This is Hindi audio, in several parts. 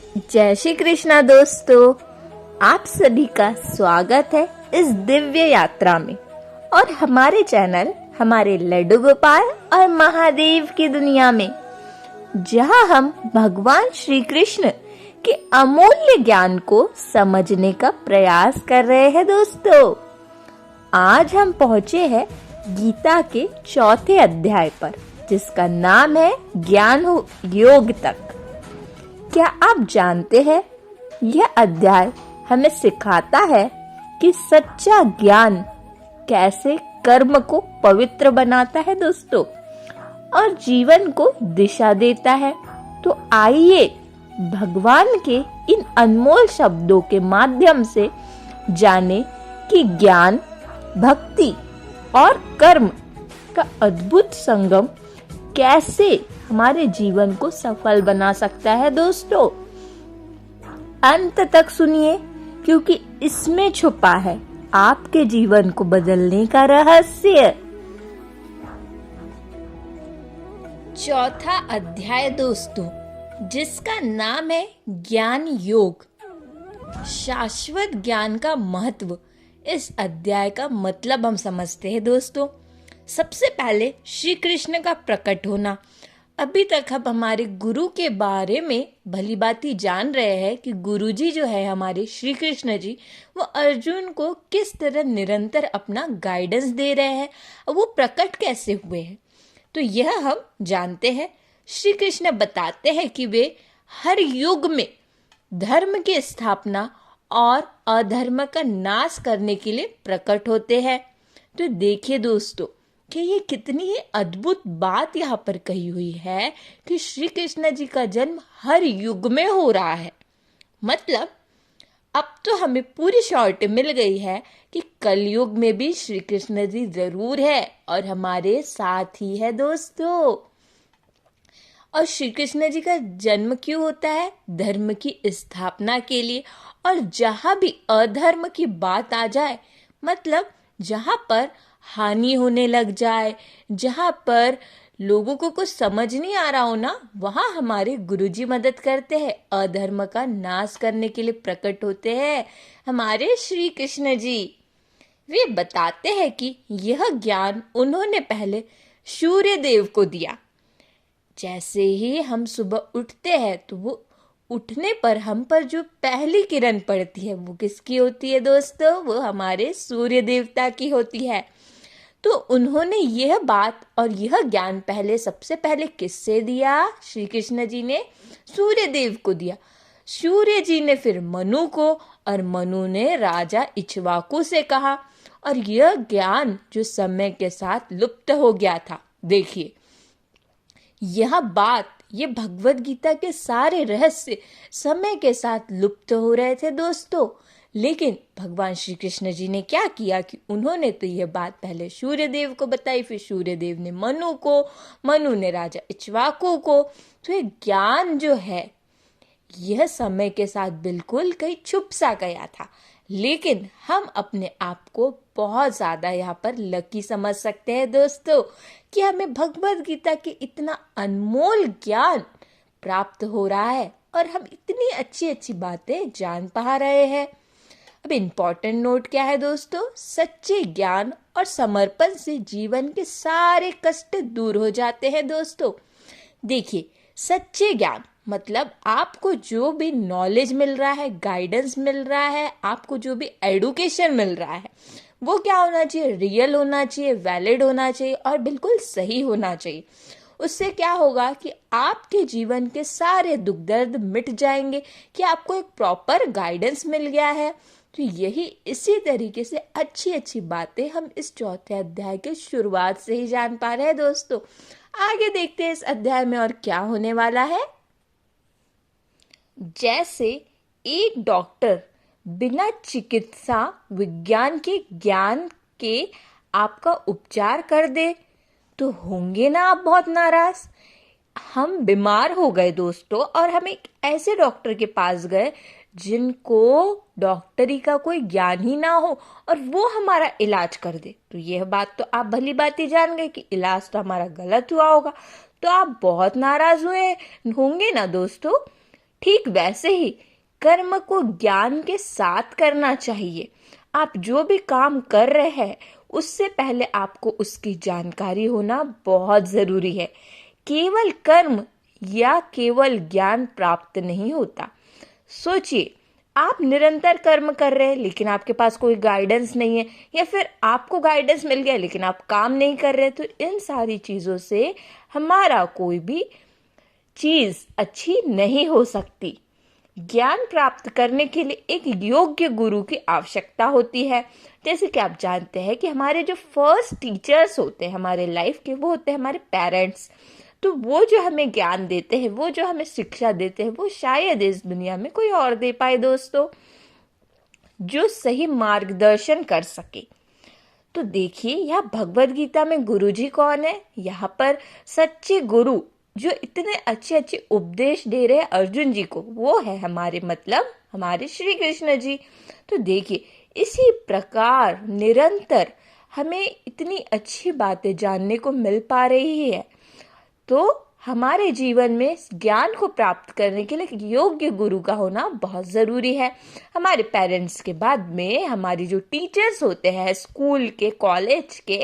जय श्री कृष्णा दोस्तों, आप सभी का स्वागत है इस दिव्य यात्रा में और हमारे चैनल हमारे लड्डू गोपाल और महादेव की दुनिया में, जहां हम भगवान श्री कृष्ण के अमूल्य ज्ञान को समझने का प्रयास कर रहे हैं। दोस्तों, आज हम पहुंचे हैं गीता के चौथे अध्याय पर, जिसका नाम है ज्ञान योग तक। क्या आप जानते हैं, यह अध्याय हमें सिखाता है कि सच्चा ज्ञान कैसे कर्म को पवित्र बनाता है दोस्तों, और जीवन को दिशा देता है। तो आइए भगवान के इन अनमोल शब्दों के माध्यम से जाने कि ज्ञान, भक्ति और कर्म का अद्भुत संगम कैसे हमारे जीवन को सफल बना सकता है। दोस्तों, अंत तक सुनिए, क्योंकि इसमें छुपा है आपके जीवन को बदलने का रहस्य। चौथा अध्याय दोस्तों, जिसका नाम है ज्ञान योग। शाश्वत ज्ञान का महत्व, इस अध्याय का मतलब हम समझते हैं दोस्तों। सबसे पहले श्री कृष्ण का प्रकट होना। अभी तक हम हमारे गुरु के बारे में भली भांति जान रहे हैं कि गुरु जी जो है हमारे श्री कृष्ण जी, वो अर्जुन को किस तरह निरंतर अपना गाइडेंस दे रहे हैं और वो प्रकट कैसे हुए हैं, तो यह हम जानते हैं। श्री कृष्ण बताते हैं कि वे हर युग में धर्म की स्थापना और अधर्म का नाश करने के लिए प्रकट होते हैं। तो देखिए दोस्तों कि ये कितनी ही अद्भुत बात यहाँ पर कही हुई है कि श्री कृष्ण जी का जन्म हर युग में हो रहा है। मतलब अब तो हमें पूरी शॉर्ट मिल गई है कि कलयुग में भी श्री कृष्ण जी जरूर है और हमारे साथ ही है दोस्तों। और श्री कृष्ण जी का जन्म क्यों होता है? धर्म की स्थापना के लिए। और जहां भी अधर्म की बात आ जाए, मतलब जहां पर हानि होने लग जाए, जहां पर लोगों को कुछ समझ नहीं आ रहा हो ना, वहां हमारे गुरुजी मदद करते हैं। अधर्म का नाश करने के लिए प्रकट होते हैं हमारे श्री कृष्ण जी। वे बताते हैं कि यह ज्ञान उन्होंने पहले सूर्य देव को दिया। जैसे ही हम सुबह उठते हैं तो वो उठने पर हम पर जो पहली किरण पड़ती है वो किसकी होती है दोस्तों? वो हमारे सूर्य देवता की होती है। तो उन्होंने यह बात और यह ज्ञान पहले सबसे पहले किससे दिया? श्री कृष्ण जी ने सूर्य देव को दिया। सूर्य जी ने फिर मनु को, और मनु ने राजा इक्ष्वाकु से कहा, और यह ज्ञान जो समय के साथ लुप्त हो गया था। देखिए, यह बात, ये भगवत गीता के सारे रहस्य समय के साथ लुप्त हो रहे थे दोस्तों। लेकिन भगवान श्री कृष्ण जी ने क्या किया कि उन्होंने तो यह बात पहले सूर्य देव को बताई, फिर सूर्य देव ने मनु को, मनु ने राजा इक्ष्वाकु को। तो ये ज्ञान जो है यह समय के साथ बिल्कुल कहीं छुप सा गया था। लेकिन हम अपने आप को बहुत ज्यादा यहाँ पर लकी समझ सकते हैं दोस्तों कि हमें भगवत गीता के इतना अनमोल ज्ञान प्राप्त हो रहा है और हम इतनी अच्छी अच्छी बातें जान पा रहे हैं। अब इम्पोर्टेंट नोट क्या है दोस्तों? सच्चे ज्ञान और समर्पण से जीवन के सारे कष्ट दूर हो जाते हैं दोस्तों। देखिए, सच्चे ज्ञान मतलब आपको जो भी नॉलेज मिल रहा है, गाइडेंस मिल रहा है, आपको जो भी एडुकेशन मिल रहा है, वो क्या होना चाहिए? रियल होना चाहिए, वैलिड होना चाहिए और बिल्कुल सही होना चाहिए। उससे क्या होगा कि आपके जीवन के सारे दुख दर्द मिट जाएंगे कि आपको एक प्रॉपर गाइडेंस मिल गया है। तो यही इसी तरीके से अच्छी अच्छी बातें हम इस चौथे अध्याय के शुरुआत से ही जान पा रहे हैं दोस्तों। आगे देखते हैं इस अध्याय में और क्या होने वाला है। जैसे एक डॉक्टर बिना चिकित्सा विज्ञान के ज्ञान के आपका उपचार कर दे तो होंगे ना आप बहुत नाराज। हम बीमार हो गए दोस्तों और हम एक ऐसे डॉक्टर के पास गए जिनको डॉक्टरी का कोई ज्ञान ही ना हो और वो हमारा इलाज कर दे, तो यह बात तो आप भली बात ही जान गए कि इलाज तो हमारा गलत हुआ होगा, तो आप बहुत नाराज हुए होंगे ना दोस्तों। ठीक वैसे ही कर्म को ज्ञान के साथ करना चाहिए। आप जो भी काम कर रहे हैं उससे पहले आपको उसकी जानकारी होना बहुत जरूरी है। केवल कर्म या केवल ज्ञान प्राप्त नहीं होता। सोचिए, आप निरंतर कर्म कर रहे हैं लेकिन आपके पास कोई गाइडेंस नहीं है, या फिर आपको गाइडेंस मिल गया लेकिन आप काम नहीं कर रहे, तो इन सारी चीजों से हमारा कोई भी चीज अच्छी नहीं हो सकती। ज्ञान प्राप्त करने के लिए एक योग्य गुरु की आवश्यकता होती है। जैसे कि आप जानते हैं कि हमारे जो फर्स्ट टीचर्स होते हैं हमारे लाइफ के, वो होते हैं हमारे पेरेंट्स। तो वो जो हमें ज्ञान देते हैं, वो जो हमें शिक्षा देते हैं, वो शायद इस दुनिया में कोई और दे पाए दोस्तों, जो सही मार्गदर्शन कर सके। तो देखिए, यहाँ भगवत गीता में गुरु जी कौन है? यहाँ पर सच्चे गुरु जो इतने अच्छे अच्छे उपदेश दे रहे हैं अर्जुन जी को, वो है हमारे श्री कृष्ण जी। तो देखिए, इसी प्रकार निरंतर हमें इतनी अच्छी बातें जानने को मिल पा रही है। तो हमारे जीवन में ज्ञान को प्राप्त करने के लिए योग्य गुरु का होना बहुत जरूरी है। हमारे पेरेंट्स के बाद में हमारी जो टीचर्स होते हैं स्कूल के, कॉलेज के,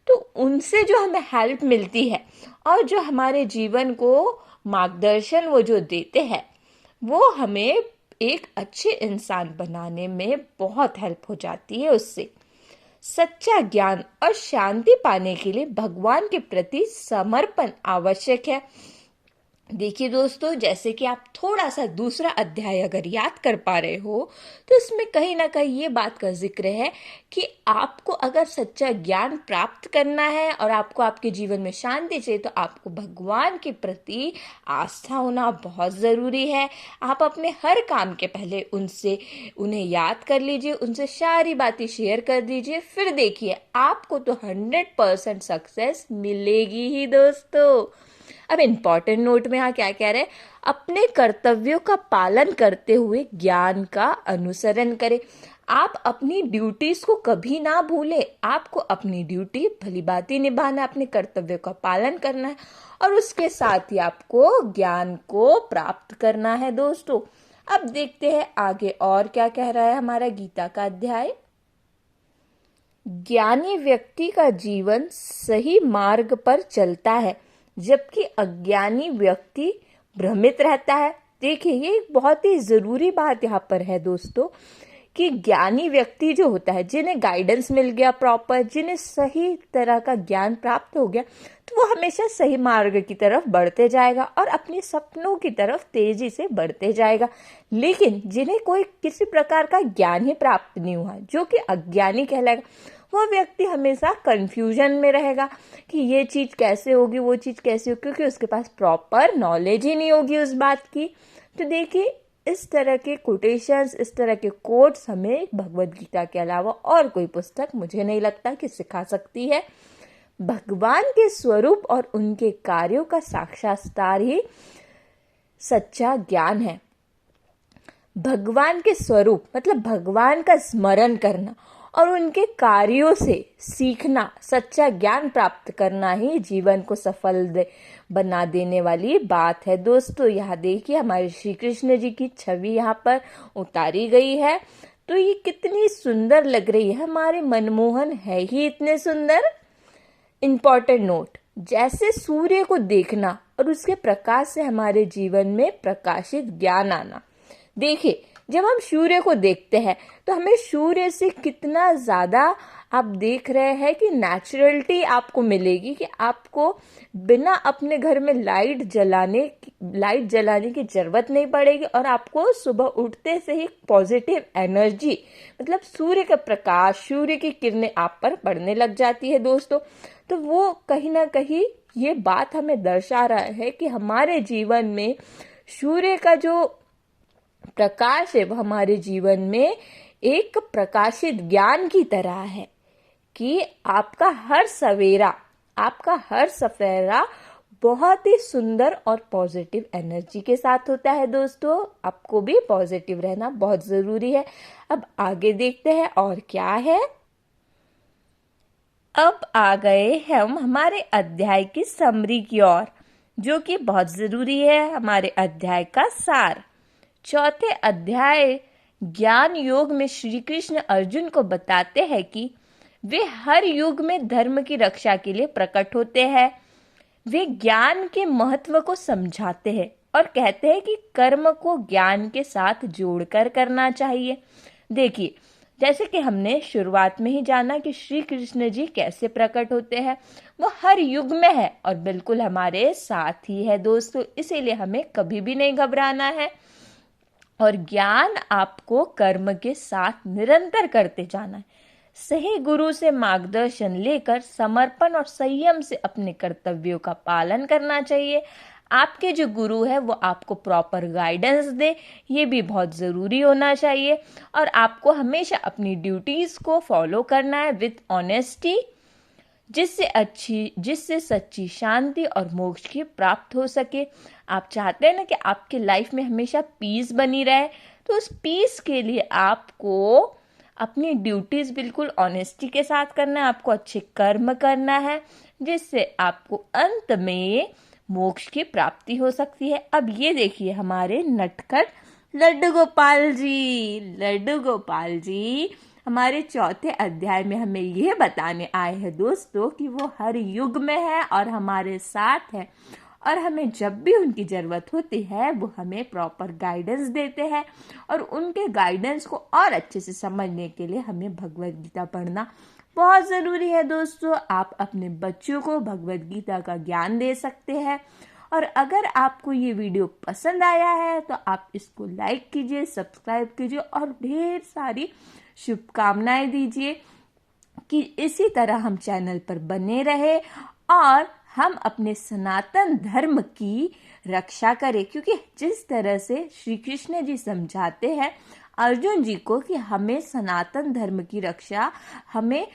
तो उनसे जो हमें हेल्प मिलती है और जो हमारे जीवन को मार्गदर्शन वो जो देते हैं, वो हमें एक अच्छे इंसान बनाने में बहुत हेल्प हो जाती है उससे। सच्चा ज्ञान और शांति पाने के लिए भगवान के प्रति समर्पण आवश्यक है। देखिए दोस्तों, जैसे कि आप थोड़ा सा दूसरा अध्याय अगर याद कर पा रहे हो, तो इसमें कहीं ना कहीं ये बात का जिक्र है कि आपको अगर सच्चा ज्ञान प्राप्त करना है और आपको आपके जीवन में शांति चाहिए, तो आपको भगवान के प्रति आस्था होना बहुत ज़रूरी है। आप अपने हर काम के पहले उन्हें याद कर लीजिए, उनसे सारी बातें शेयर कर दीजिए, फिर देखिए आपको तो 100% सक्सेस मिलेगी ही दोस्तों। अब इम्पॉर्टेंट नोट में यहाँ क्या कह रहे हैं? अपने कर्तव्यों का पालन करते हुए ज्ञान का अनुसरण करें। आप अपनी ड्यूटीज को कभी ना भूलें। आपको अपनी ड्यूटी भली भांति निभाना, अपने कर्तव्यों का पालन करना है और उसके साथ ही आपको ज्ञान को प्राप्त करना है दोस्तों। अब देखते हैं आगे और क्या कह रहा है हमारा गीता का अध्याय। ज्ञानी व्यक्ति का जीवन सही मार्ग पर चलता है, जबकि अज्ञानी व्यक्ति भ्रमित रहता है। देखिए, ये एक बहुत ही जरूरी बात यहाँ पर है दोस्तों कि ज्ञानी व्यक्ति जो होता है, जिन्हें गाइडेंस मिल गया प्रॉपर, जिन्हें सही तरह का ज्ञान प्राप्त हो गया, तो वो हमेशा सही मार्ग की तरफ बढ़ते जाएगा और अपने सपनों की तरफ तेजी से बढ़ते जाएगा। लेकिन जिन्हें कोई किसी प्रकार का ज्ञान ही प्राप्त नहीं हुआ, जो कि अज्ञानी कहलाएगा, वो व्यक्ति हमेशा कंफ्यूजन में रहेगा कि ये चीज कैसे होगी, वो चीज कैसे होगी, क्योंकि उसके पास प्रॉपर नॉलेज ही नहीं होगी उस बात की। तो देखिए, इस तरह के कोटेशंस, इस तरह के कोट्स हमें भगवत गीता के अलावा और कोई पुस्तक मुझे नहीं लगता कि सिखा सकती है। भगवान के स्वरूप और उनके कार्यों का साक्षात्कार ही सच्चा ज्ञान है। भगवान के स्वरूप मतलब भगवान का स्मरण करना और उनके कार्यों से सीखना, सच्चा ज्ञान प्राप्त करना ही जीवन को सफल बना देने वाली बात है दोस्तों। यहाँ देखिए, हमारे श्री कृष्ण जी की छवि यहाँ पर उतारी गई है, तो ये कितनी सुंदर लग रही है, हमारे मनमोहन है ही इतने सुंदर। इंपॉर्टेंट नोट, जैसे सूर्य को देखना और उसके प्रकाश से हमारे जीवन में प्रकाशित ज्ञान आना। देखिए, जब हम सूर्य को देखते हैं तो हमें सूर्य से कितना ज़्यादा आप देख रहे हैं कि नेचुरलिटी आपको मिलेगी, कि आपको बिना अपने घर में लाइट जलाने की ज़रूरत नहीं पड़ेगी और आपको सुबह उठते से ही पॉजिटिव एनर्जी मतलब सूर्य का प्रकाश, सूर्य की किरणें आप पर पड़ने लग जाती है दोस्तों। तो वो कहीं ना कहीं ये बात हमें दर्शा रहा है कि हमारे जीवन में सूर्य का जो प्रकाश है वो हमारे जीवन में एक प्रकाशित ज्ञान की तरह है कि आपका हर सवेरा बहुत ही सुंदर और पॉजिटिव एनर्जी के साथ होता है दोस्तों। आपको भी पॉजिटिव रहना बहुत जरूरी है। अब आगे देखते हैं और क्या है। अब आ गए हम हमारे अध्याय की समरी की ओर, जो कि बहुत जरूरी है, हमारे अध्याय का सार। चौथे अध्याय ज्ञान योग में श्री कृष्ण अर्जुन को बताते हैं कि वे हर युग में धर्म की रक्षा के लिए प्रकट होते हैं। वे ज्ञान के महत्व को समझाते हैं और कहते हैं कि कर्म को ज्ञान के साथ जोड़कर करना चाहिए। देखिए, जैसे कि हमने शुरुआत में ही जाना कि श्री कृष्ण जी कैसे प्रकट होते हैं, वो हर युग में है और बिल्कुल हमारे साथ ही है दोस्तों, इसीलिए हमें कभी भी नहीं घबराना है। और ज्ञान आपको कर्म के साथ निरंतर करते जाना है। सही गुरु से मार्गदर्शन लेकर समर्पण और संयम से अपने कर्तव्यों का पालन करना चाहिए। आपके जो गुरु है वो आपको प्रॉपर गाइडेंस दे, ये भी बहुत ज़रूरी होना चाहिए। और आपको हमेशा अपनी ड्यूटीज़ को फॉलो करना है विथ ऑनेस्टी, जिससे सच्ची शांति और मोक्ष की प्राप्त हो सके। आप चाहते हैं ना कि आपके लाइफ में हमेशा पीस बनी रहे, तो उस पीस के लिए आपको अपनी ड्यूटीज बिल्कुल ऑनेस्टी के साथ करना है, आपको अच्छे कर्म करना है, जिससे आपको अंत में मोक्ष की प्राप्ति हो सकती है। अब ये देखिए हमारे नटखट लड्डू गोपाल जी हमारे चौथे अध्याय में हमें यह बताने आए हैं दोस्तों कि वो हर युग में है और हमारे साथ है, और हमें जब भी उनकी ज़रूरत होती है वो हमें प्रॉपर गाइडेंस देते हैं। और उनके गाइडेंस को और अच्छे से समझने के लिए हमें भगवद गीता पढ़ना बहुत ज़रूरी है दोस्तों। आप अपने बच्चों को भगवद गीता का ज्ञान दे सकते हैं। और अगर आपको ये वीडियो पसंद आया है तो आप इसको लाइक कीजिए, सब्सक्राइब कीजिए और ढेर सारी शुभकामनाएं दीजिए कि इसी तरह हम चैनल पर बने रहे और हम अपने सनातन धर्म की रक्षा करें। क्योंकि जिस तरह से श्री कृष्ण जी समझाते हैं अर्जुन जी को कि हमें सनातन धर्म की रक्षा, हमें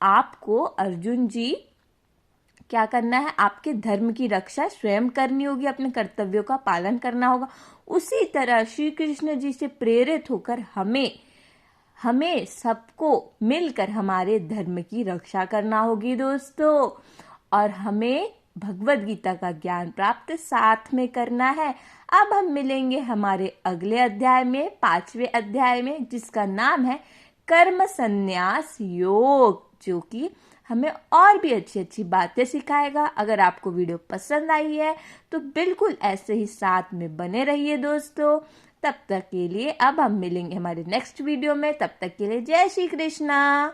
आपको अर्जुन जी क्या करना है, आपके धर्म की रक्षा स्वयं करनी होगी, अपने कर्तव्यों का पालन करना होगा। उसी तरह श्री कृष्ण जी से प्रेरित होकर हमें सबको मिलकर हमारे धर्म की रक्षा करना होगी दोस्तों। और हमें भगवद गीता का ज्ञान प्राप्त साथ में करना है। अब हम मिलेंगे हमारे अगले अध्याय में, 5वें अध्याय में, जिसका नाम है कर्म संन्यास योग, जो कि हमें और भी अच्छी अच्छी बातें सिखाएगा। अगर आपको वीडियो पसंद आई है तो बिल्कुल ऐसे ही साथ में बने रहिए दोस्तों। तब तक के लिए अब हम मिलेंगे हमारे नेक्स्ट वीडियो में। तब तक के लिए जय श्री कृष्णा।